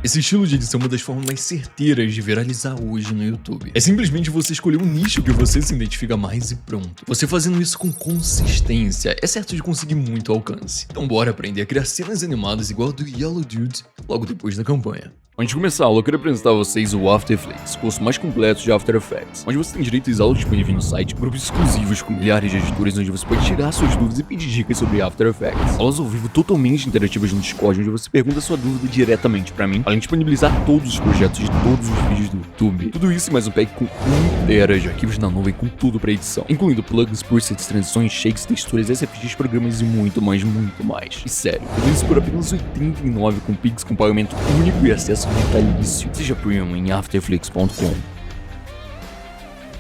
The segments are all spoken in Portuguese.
Esse estilo de edição é uma das formas mais certeiras de viralizar hoje no YouTube. É simplesmente você escolher um nicho que você se identifica mais e pronto. Você fazendo isso com consistência, é certo de conseguir muito alcance. Então bora aprender a criar cenas animadas igual a do Yellow Dude logo depois da campanha. Antes de começar a aula, eu quero apresentar a vocês o After Effects, o curso mais completo de After Effects, onde você tem direito às aulas disponíveis no site, grupos exclusivos com milhares de editores onde você pode tirar suas dúvidas e pedir dicas sobre After Effects. Aulas ao vivo totalmente interativas no Discord, onde você pergunta sua dúvida diretamente pra mim, além de disponibilizar todos os projetos de todos os vídeos do YouTube. Tudo isso e mais um pack com 1 TB de arquivos na nuvem com tudo pra edição, incluindo plugins, presets, transições, shakes, texturas, SFX, programas e muito mais. E sério, tudo isso por apenas R$ 89 com Pix com pagamento único e acesso vitalício. Seja premium em afterflix.com.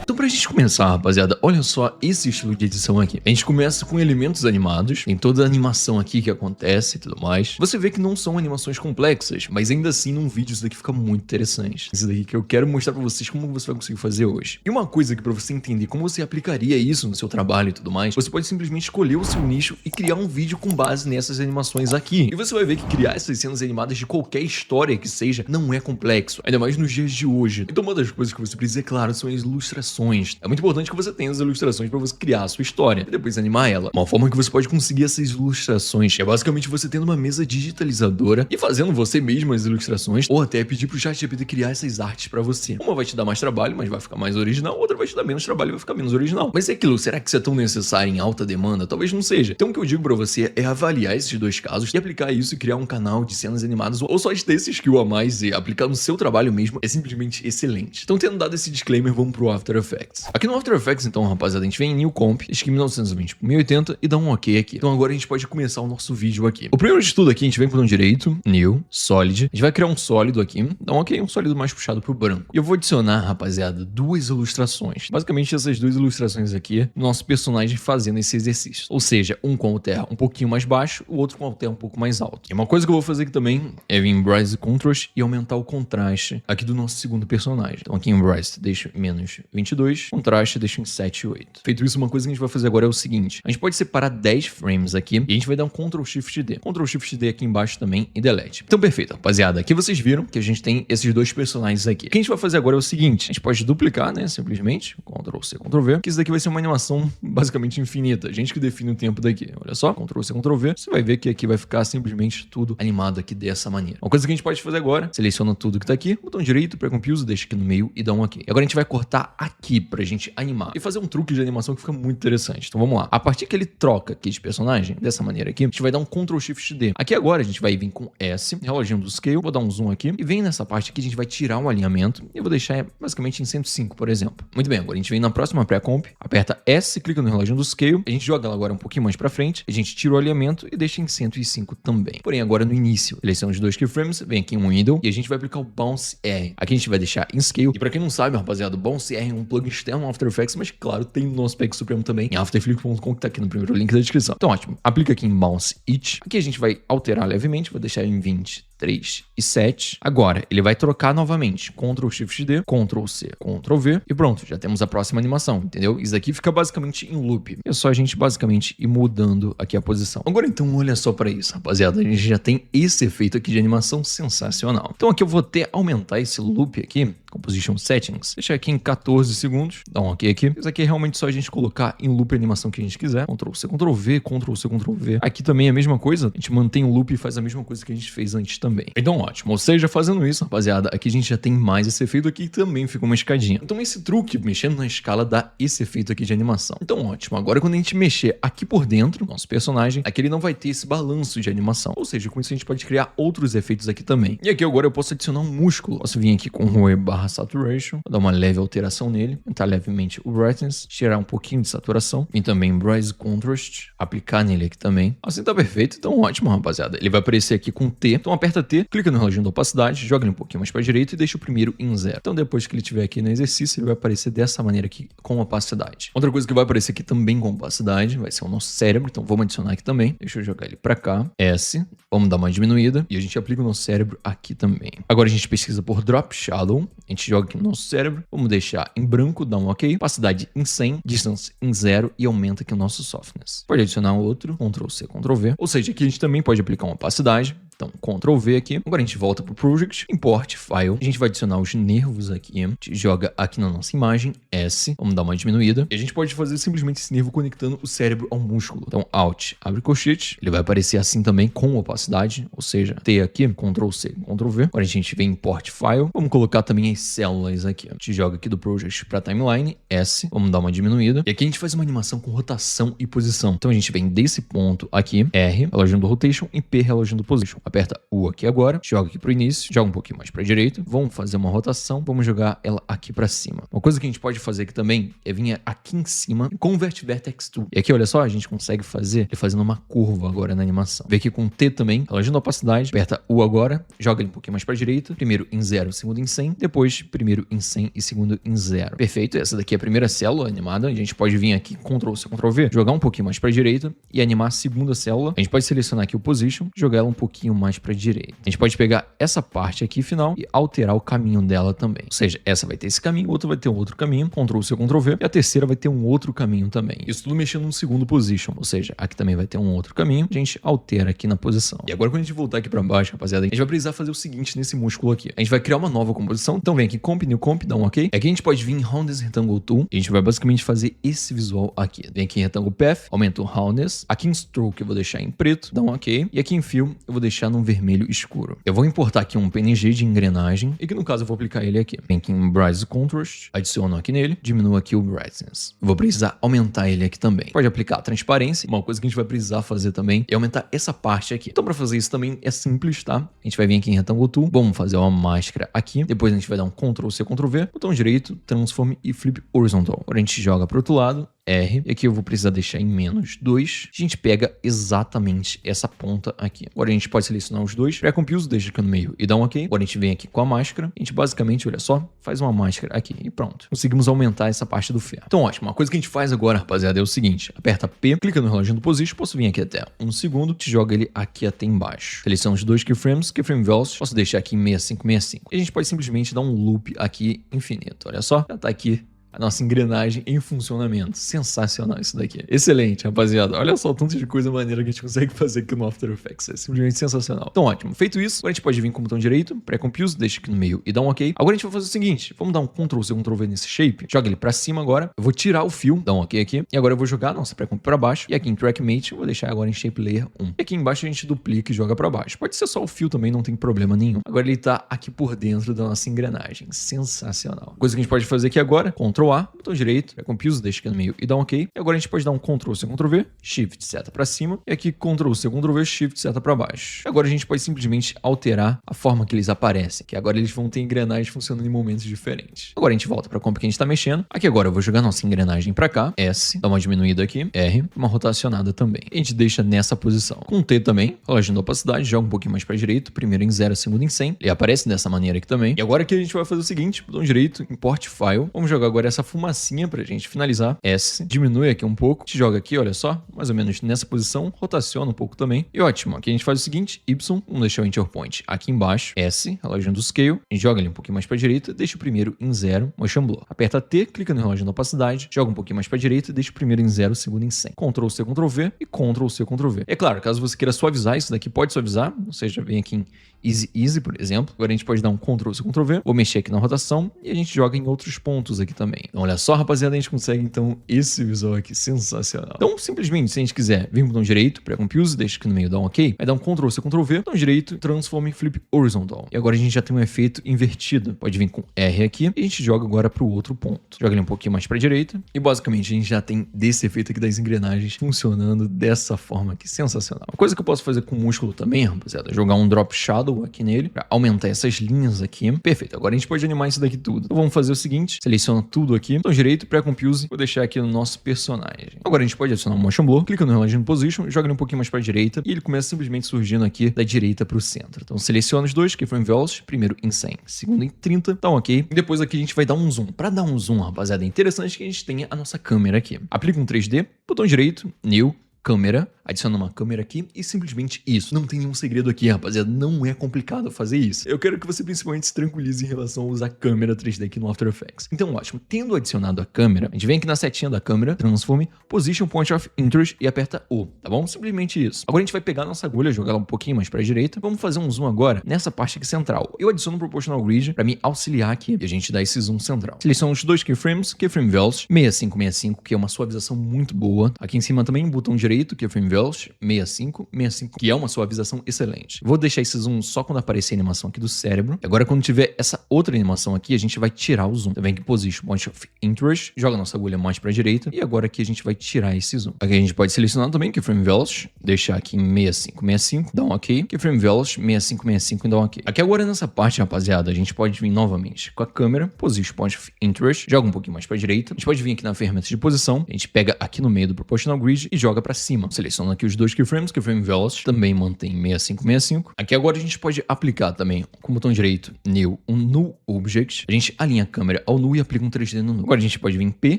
Então pra gente começar, rapaziada, olha só esse estilo de edição aqui. A gente começa com elementos animados, tem toda a animação aqui que acontece e tudo mais. Você vê que não são animações complexas, mas ainda assim num vídeo isso daqui fica muito interessante. Isso daqui que eu quero mostrar pra vocês como você vai conseguir fazer hoje. E uma coisa que pra você entender como você aplicaria isso no seu trabalho e tudo mais, você pode simplesmente escolher o seu nicho e criar um vídeo com base nessas animações aqui. E você vai ver que criar essas cenas animadas de qualquer história que seja não é complexo, ainda mais nos dias de hoje. Então uma das coisas que você precisa, é claro, são as ilustrações. É muito importante que você tenha as ilustrações para você criar a sua história e depois animar ela. Uma forma que você pode conseguir essas ilustrações é basicamente você tendo uma mesa digitalizadora e fazendo você mesmo as ilustrações, ou até pedir pro ChatGPT criar essas artes para você. Uma vai te dar mais trabalho, mas vai ficar mais original, outra vai te dar menos trabalho e vai ficar menos original. Mas é aquilo, será que isso é tão necessário em alta demanda? Talvez não seja. Então o que eu digo para você é avaliar esses dois casos e aplicar isso e criar um canal de cenas animadas, ou só de ter esse skill a mais e aplicar no seu trabalho mesmo é simplesmente excelente. Então tendo dado esse disclaimer, vamos pro After Effects. Aqui no After Effects, então, rapaziada, a gente vem em New Comp, Skin 1920 por 1080 e dá um OK aqui. Então agora a gente pode começar o nosso vídeo aqui. O primeiro de tudo aqui, a gente vem com o direito, New, Solid. A gente vai criar um sólido aqui, dá um OK, um sólido mais puxado pro branco. E eu vou adicionar, rapaziada, duas ilustrações. Basicamente essas duas ilustrações aqui, do nosso personagem fazendo esse exercício. Ou seja, um com o terra um pouquinho mais baixo, o outro com o terra um pouco mais alto. E uma coisa que eu vou fazer aqui também é vir em Brightness Contrast e aumentar o contraste aqui do nosso segundo personagem. Então aqui em Brightness deixo menos 22, contraste deixo em 7 e 8. Feito isso, uma coisa que a gente vai fazer agora é o seguinte. A gente pode separar 10 frames aqui e a gente vai dar um Ctrl Shift D. Ctrl Shift D aqui embaixo também e delete. Então perfeito, rapaziada. Aqui vocês viram que a gente tem esses dois personagens aqui. O que a gente vai fazer agora é o seguinte. A gente pode duplicar, né, simplesmente. Ctrl C, Ctrl V. Que isso daqui vai ser uma animação basicamente infinita. A gente que define o tempo daqui. Olha só, Ctrl C, Ctrl V. Você vai ver que aqui vai ficar simplesmente tudo animado aqui dessa maneira. Uma coisa que a gente pode fazer agora, seleciona tudo que tá aqui, botão direito, pré-compose, deixa aqui no meio e dá um OK. E agora a gente vai cortar aqui pra gente animar e fazer um truque de animação que fica muito interessante. Então vamos lá. A partir que ele troca aqui de personagem, dessa maneira aqui, a gente vai dar um Ctrl Shift D. Aqui agora a gente vai vir com S, reloginho do Scale, vou dar um zoom aqui e vem nessa parte aqui, a gente vai tirar o alinhamento e eu vou deixar basicamente em 105, por exemplo. Muito bem, agora a gente vem na próxima pré-comp, aperta S, clica no reloginho do Scale, a gente joga ela agora um pouquinho mais pra frente, a gente tira o alinhamento e deixa em 105 também. Porém agora no início, eleição de 2 keyframes, vem aqui em Window e a gente vai aplicar o Bounce R. Aqui a gente vai deixar em Scale e pra quem não sabe, rapaziada, o Bounce R é um plugin externo no After Effects, mas claro, tem no nosso pack supremo também em afterflix.com, que tá aqui no primeiro link da descrição. Então ótimo, aplica aqui em Bounce It. Aqui a gente vai alterar levemente, vou deixar em 20, 3 e 7. Agora, ele vai trocar novamente. Ctrl Shift D, Ctrl C, Ctrl V e pronto, já temos a próxima animação, entendeu? Isso aqui fica basicamente em loop. É só a gente basicamente ir mudando aqui a posição. Agora então, olha só pra isso, rapaziada. A gente já tem esse efeito aqui de animação sensacional. Então aqui eu vou até aumentar esse loop aqui, Composition Settings, deixar aqui em 14 segundos, dá um OK aqui. Isso aqui é realmente só a gente colocar em loop a animação que a gente quiser. Ctrl C, Ctrl V, Ctrl C, Ctrl V. Aqui também é a mesma coisa, a gente mantém o loop e faz a mesma coisa que a gente fez antes também. Então ótimo, ou seja, fazendo isso, rapaziada, aqui a gente já tem mais esse efeito aqui e também fica uma escadinha. Então esse truque, mexendo na escala, dá esse efeito aqui de animação. Então ótimo, agora quando a gente mexer aqui por dentro, nosso personagem, aqui ele não vai ter esse balanço de animação. Ou seja, com isso a gente pode criar outros efeitos aqui também. E aqui agora eu posso adicionar um músculo. Posso vir aqui com Roe/Saturation, vou dar uma leve alteração nele, aumentar levemente o Brightness, tirar um pouquinho de saturação, e também Brightness Contrast, aplicar nele aqui também. Assim tá perfeito, então ótimo, rapaziada. Ele vai aparecer aqui com T, então aperta T, clica no reloginho da opacidade, joga ele um pouquinho mais pra direita e deixa o primeiro em 0. Então depois que ele estiver aqui no exercício, ele vai aparecer dessa maneira aqui com opacidade. Outra coisa que vai aparecer aqui também com opacidade vai ser o nosso cérebro, então vamos adicionar aqui também. Deixa eu jogar ele pra cá, S, vamos dar uma diminuída e a gente aplica o nosso cérebro aqui também. Agora a gente pesquisa por Drop Shadow, a gente joga aqui no nosso cérebro, vamos deixar em branco, dá um OK, opacidade em 100, distance em 0 e aumenta aqui o nosso softness. Pode adicionar outro, Ctrl C, Ctrl V, ou seja, aqui a gente também pode aplicar uma opacidade, Então, Ctrl V aqui. Agora a gente volta pro Project, Import File. A gente vai adicionar os nervos aqui. A gente joga aqui na nossa imagem, S. Vamos dar uma diminuída. E a gente pode fazer simplesmente esse nervo conectando o cérebro ao músculo. Então, Alt, abre colchete. Ele vai aparecer assim também com opacidade, ou seja, T aqui, Ctrl C, Ctrl V. Agora a gente vem Import File. Vamos colocar também as células aqui. A gente joga aqui do Project para Timeline, S. Vamos dar uma diminuída. E aqui a gente faz uma animação com rotação e posição. Então a gente vem desse ponto aqui, R, relógio do Rotation, e P, relógio do Position. Aperta U aqui agora, joga aqui pro início, joga um pouquinho mais pra direita. Vamos fazer uma rotação, vamos jogar ela aqui pra cima. Uma coisa que a gente pode fazer aqui também é vir aqui em cima e Convert Vertex Tool. E aqui, olha só, a gente consegue fazer ele fazendo uma curva agora na animação. Vem aqui com T também, relógio da opacidade, aperta U agora, joga ele um pouquinho mais pra direita, primeiro em 0, segundo em 100, depois primeiro em 100 e segundo em 0. Perfeito, essa daqui é a primeira célula animada. A gente pode vir aqui, Ctrl C, Ctrl V, jogar um pouquinho mais pra direita e animar a segunda célula. A gente pode selecionar aqui o Position, jogar ela um pouquinho mais pra direita. A gente pode pegar essa parte aqui final e alterar o caminho dela também. Ou seja, essa vai ter esse caminho, outra vai ter um outro caminho, Ctrl C, Ctrl V, e a terceira vai ter um outro caminho também. Isso tudo mexendo no segundo Position, ou seja, aqui também vai ter um outro caminho, a gente altera aqui na posição. E agora quando a gente voltar aqui pra baixo, rapaziada, a gente vai precisar fazer o seguinte nesse músculo aqui. A gente vai criar uma nova composição, então vem aqui Comp, New Comp, dá um OK. Aqui a gente pode vir em Roundness Rectangle Tool, e a gente vai basicamente fazer esse visual aqui. Vem aqui em Rectangle Path, aumenta o Roundness, aqui em Stroke eu vou deixar em preto, dá um OK, e aqui em Fill eu vou deixar num vermelho escuro. Eu vou importar aqui um PNG de engrenagem, e que no caso eu vou aplicar ele aqui. Vem aqui em Brightness Contrast, adiciono aqui nele, diminuo aqui o Brightness. Vou precisar aumentar ele aqui também. Pode aplicar a transparência, uma coisa que a gente vai precisar fazer também é aumentar essa parte aqui. Então para fazer isso também é simples, tá? A gente vai vir aqui em Rectangle Tool, vamos fazer uma máscara aqui, depois a gente vai dar um Ctrl C, Ctrl V, botão direito, Transform e Flip Horizontal. Agora a gente joga para o outro lado, R, e aqui eu vou precisar deixar em -2. A gente pega exatamente essa ponta aqui. Agora a gente pode selecionar os dois, pré-compose, deixa aqui no meio e dá um OK. Agora a gente vem aqui com a máscara, a gente basicamente, olha só, faz uma máscara aqui e pronto. Conseguimos aumentar essa parte do ferro. Então ótimo, uma coisa que a gente faz agora, rapaziada, é o seguinte, aperta P, clica no relógio do Position, posso vir aqui até 1 segundo, te joga ele aqui até embaixo. Seleciona os dois keyframes, keyframe velocity, posso deixar aqui em 6565. E a gente pode simplesmente dar um loop aqui infinito, olha só, já tá aqui a nossa engrenagem em funcionamento. Sensacional isso daqui. Excelente, rapaziada. Olha só o tanto de coisa maneira que a gente consegue fazer aqui no After Effects. É simplesmente sensacional. Então, ótimo. Feito isso, agora a gente pode vir com o botão direito, pré-compose, deixa aqui no meio e dá um OK. Agora a gente vai fazer o seguinte, vamos dar um Ctrl C, Ctrl V nesse shape, joga ele pra cima agora, eu vou tirar o fio, dá um OK aqui, e agora eu vou jogar a nossa pré-comp pra baixo, e aqui em Track Mate eu vou deixar agora em Shape Layer 1. E aqui embaixo a gente duplica e joga pra baixo. Pode ser só o fio também, não tem problema nenhum. Agora ele tá aqui por dentro da nossa engrenagem. Sensacional. Coisa que a gente pode fazer aqui agora, Ctrl A, botão direito, pré-compose, deixa aqui no meio e dá um OK. E agora a gente pode dar um Ctrl C, Ctrl V, Shift, seta pra cima, e aqui Ctrl C, Ctrl V, Shift, seta pra baixo. Agora a gente pode simplesmente alterar a forma que eles aparecem, que agora eles vão ter engrenagens funcionando em momentos diferentes. Agora a gente volta pra comp que a gente tá mexendo. Aqui agora eu vou jogar nossa engrenagem pra cá, S, dá uma diminuída aqui, R, uma rotacionada também. E a gente deixa nessa posição. Com T também, relógio da opacidade, joga um pouquinho mais pra direita, primeiro em 0, segundo em 100. Ele aparece dessa maneira aqui também. E agora aqui a gente vai fazer o seguinte, botão direito, Import File. Vamos jogar agora essa fumacinha pra gente finalizar. S, diminui aqui um pouco, te joga aqui, olha só, mais ou menos nessa posição, rotaciona um pouco também. E ótimo, aqui a gente faz o seguinte, Y, vamos deixar o Enter Point aqui embaixo, S, relógio do Scale, a gente joga ele um pouquinho mais pra direita, deixa o primeiro em 0, Motion Blur. Aperta T, clica no relógio da opacidade, joga um pouquinho mais pra direita, deixa o primeiro em 0, segundo em 100. Ctrl C, Ctrl V e Ctrl C, Ctrl V. É claro, caso você queira suavizar, isso daqui pode suavizar, ou seja, vem aqui em Easy, por exemplo. Agora a gente pode dar um Ctrl C, Ctrl V, vou mexer aqui na rotação e a gente joga em outros pontos aqui também. Então olha só, rapaziada, a gente consegue então esse visual aqui sensacional. Então simplesmente, se a gente quiser, vem com o botão direito, pré-compose, deixa aqui no meio, dá um OK, vai dar um Ctrl C, Ctrl V, botão direito, Transform e Flip Horizontal. E agora a gente já tem um efeito invertido. Pode vir com R aqui e a gente joga agora para o outro ponto. Joga ele um pouquinho mais para direita e basicamente a gente já tem desse efeito aqui das engrenagens funcionando dessa forma aqui, sensacional. Uma coisa que eu posso fazer com o músculo também, rapaziada, é jogar um Drop Shadow aqui nele para aumentar essas linhas aqui. Perfeito, agora a gente pode animar isso daqui tudo. Então vamos fazer o seguinte, seleciona tudo aqui, botão direito, pré-compose, vou deixar aqui no nosso personagem. Agora a gente pode adicionar um Motion Blur, clica no relógio no Position, joga ele um pouquinho mais para a direita e ele começa simplesmente surgindo aqui da direita para o centro. Então seleciona os dois, Keyframe Velocity, primeiro em 100, segundo em 30, tá OK. E depois aqui a gente vai dar um zoom. Para dar um zoom, rapaziada, é interessante que a gente tenha a nossa câmera aqui. Aplica um 3D, botão direito, New, câmera, adiciona uma câmera aqui e simplesmente isso. Não tem nenhum segredo aqui, rapaziada, não é complicado fazer isso. Eu quero que você principalmente se tranquilize em relação a usar câmera 3D aqui no After Effects. Então, ótimo, tendo adicionado a câmera, a gente vem aqui na setinha da câmera, transforme, position point of interest e aperta O, tá bom? Simplesmente isso. Agora a gente vai pegar a nossa agulha, jogar ela um pouquinho mais pra direita. Vamos fazer um zoom agora nessa parte aqui central. Eu adiciono um proportional grid pra me auxiliar aqui e a gente dá esse zoom central. Seleciono os dois keyframes, keyframe velocity 6565, que é uma suavização muito boa. Aqui em cima também, botão direito, keyframe velocity 6565, que é uma suavização excelente. Vou deixar esse zoom só quando aparecer a animação aqui do cérebro. E agora quando tiver essa outra animação aqui, a gente vai tirar o zoom. Então vem aqui position point of interest, joga a nossa agulha mais pra direita e agora aqui a gente vai tirar esse zoom. Aqui a gente pode selecionar também keyframe velocity, deixar aqui em 6565, dá um OK. Keyframe velocity 6565 e dá um OK. Aqui agora nessa parte, rapaziada, a gente pode vir novamente com a câmera, position point of interest, joga um pouquinho mais pra direita. A gente pode vir aqui na ferramenta de posição, a gente pega aqui no meio do proportional grid e joga pra cima. Seleciona aqui os dois keyframes, keyframe velocity, também mantém 6565. Aqui agora a gente pode aplicar também com o botão direito New, um Null Object. A gente alinha a câmera ao null e aplica um 3D no null. Agora a gente pode vir em P,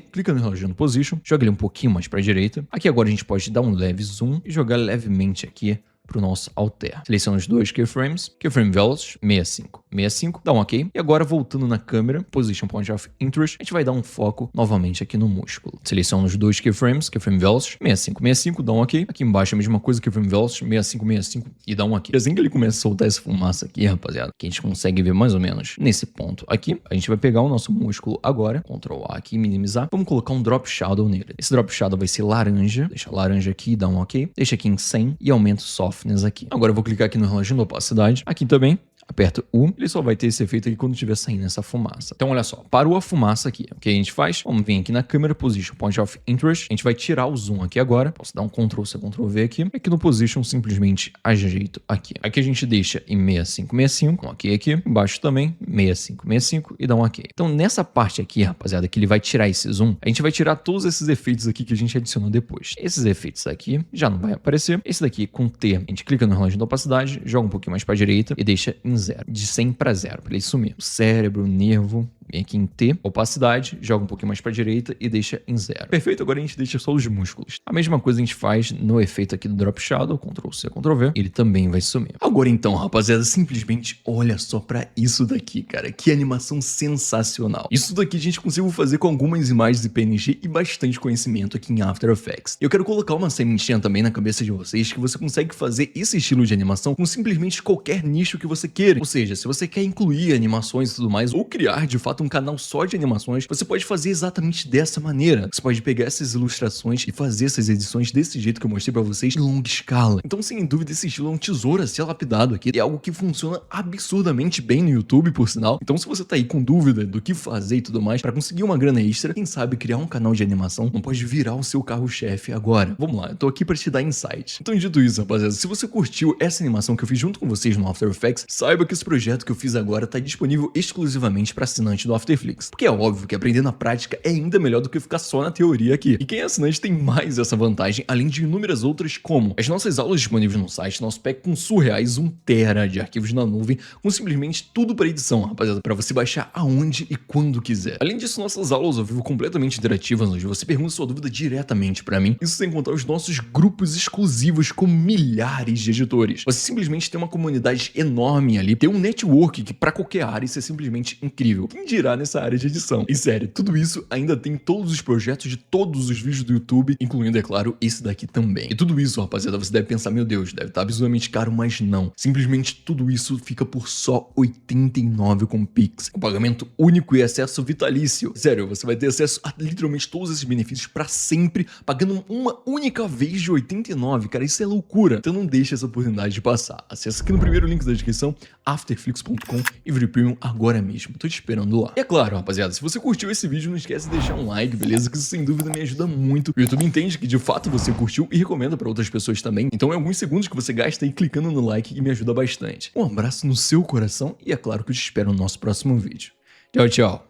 clica no relógio no position, joga ele um pouquinho mais pra direita. Aqui agora a gente pode dar um leve zoom e jogar levemente aqui pro nosso alter. Seleciona os dois keyframes, keyframe velocity 6565, dá um OK. E agora voltando na câmera, position point of interest, a gente vai dar um foco novamente aqui no músculo. Seleciona os dois keyframes, keyframe velocity 6565, dá um OK. Aqui embaixo a mesma coisa, keyframe velocity 6565 e dá um OK. Assim que ele começa a soltar essa fumaça aqui, rapaziada, que a gente consegue ver mais ou menos nesse ponto aqui, a gente vai pegar o nosso músculo agora, Ctrl A aqui, minimizar, vamos colocar um drop shadow nele. Esse drop shadow vai ser laranja, deixa laranja aqui, dá um OK, deixa aqui em 100 e aumenta o softness aqui. Agora eu vou clicar aqui no relógio de opacidade, aqui também, aperto U, ele só vai ter esse efeito aqui quando estiver saindo essa fumaça. Então olha só, parou a fumaça aqui. O que a gente faz? Vamos vir aqui na câmera, position point of interest, a gente vai tirar o zoom aqui agora, posso dar um Ctrl C, Ctrl V aqui, e aqui no position simplesmente ajeito aqui. Aqui a gente deixa em 6565, um OK aqui, embaixo também 6565 e dá um OK. Então nessa parte aqui, rapaziada, que ele vai tirar esse zoom, a gente vai tirar todos esses efeitos aqui que a gente adicionou depois. Esses efeitos aqui já não vai aparecer. Esse daqui com T, a gente clica no relógio da opacidade, joga um pouquinho mais para a direita e deixa em 0, de 100 para 0, para ele sumir. O cérebro, o nervo, vem aqui em T, opacidade, joga um pouquinho mais para a direita e deixa em 0. Perfeito, agora a gente deixa só os músculos. A mesma coisa a gente faz no efeito aqui do Drop Shadow, Ctrl C, Ctrl V, ele também vai sumir. Agora então, rapaziada, simplesmente olha só para isso daqui, cara, que animação sensacional. Isso daqui a gente conseguiu fazer com algumas imagens de PNG e bastante conhecimento aqui em After Effects. Eu quero colocar uma sementinha também na cabeça de vocês que você consegue fazer esse estilo de animação com simplesmente qualquer nicho que você queira. Ou seja, se você quer incluir animações e tudo mais, ou criar de fato um canal só de animações, você pode fazer exatamente dessa maneira. Você pode pegar essas ilustrações e fazer essas edições desse jeito que eu mostrei pra vocês em longa escala. Então, sem dúvida, esse estilo é um tesouro a ser lapidado aqui. É algo que funciona absurdamente bem no YouTube, por sinal. Então, se você tá aí com dúvida do que fazer e tudo mais, pra conseguir uma grana extra, quem sabe criar um canal de animação não pode virar o seu carro-chefe agora. Vamos lá, eu tô aqui pra te dar insight. Então, dito isso, rapaziada, se você curtiu essa animação que eu fiz junto com vocês no After Effects, saiba que esse projeto que eu fiz agora tá disponível exclusivamente para assinante do Afterflix. Porque é óbvio que aprender na prática é ainda melhor do que ficar só na teoria aqui. E quem é assinante tem mais essa vantagem, além de inúmeras outras, como as nossas aulas disponíveis no site, nosso pack com surreais 1 tera de arquivos na nuvem, com simplesmente tudo para edição, rapaziada, para você baixar aonde e quando quiser. Além disso, nossas aulas ao vivo completamente interativas, onde você pergunta sua dúvida diretamente para mim, isso sem contar os nossos grupos exclusivos com milhares de editores. Você simplesmente tem uma comunidade enorme ali, tem um network que para qualquer área isso é simplesmente incrível. Quem dirá nessa área de edição? E sério, tudo isso ainda tem todos os projetos de todos os vídeos do YouTube, incluindo, é claro, esse daqui também. E tudo isso, rapaziada, você deve pensar, meu Deus, deve estar absurdamente caro, mas não. Simplesmente tudo isso fica por só 89 com Pix. Com pagamento único e acesso vitalício. Sério, você vai ter acesso a literalmente todos esses benefícios pra sempre, pagando uma única vez de 89, cara, isso é loucura. Então não deixe essa oportunidade de passar. Acesse aqui no primeiro link da descrição, afterflix.com, e vire premium agora mesmo. Tô te esperando lá. E é claro, rapaziada, se você curtiu esse vídeo, não esquece de deixar um like, beleza? Que isso sem dúvida me ajuda muito. O YouTube entende que de fato você curtiu e recomenda pra outras pessoas também. Então é alguns segundos que você gasta aí clicando no like e me ajuda bastante. Um abraço no seu coração e é claro que eu te espero no nosso próximo vídeo. Tchau, tchau.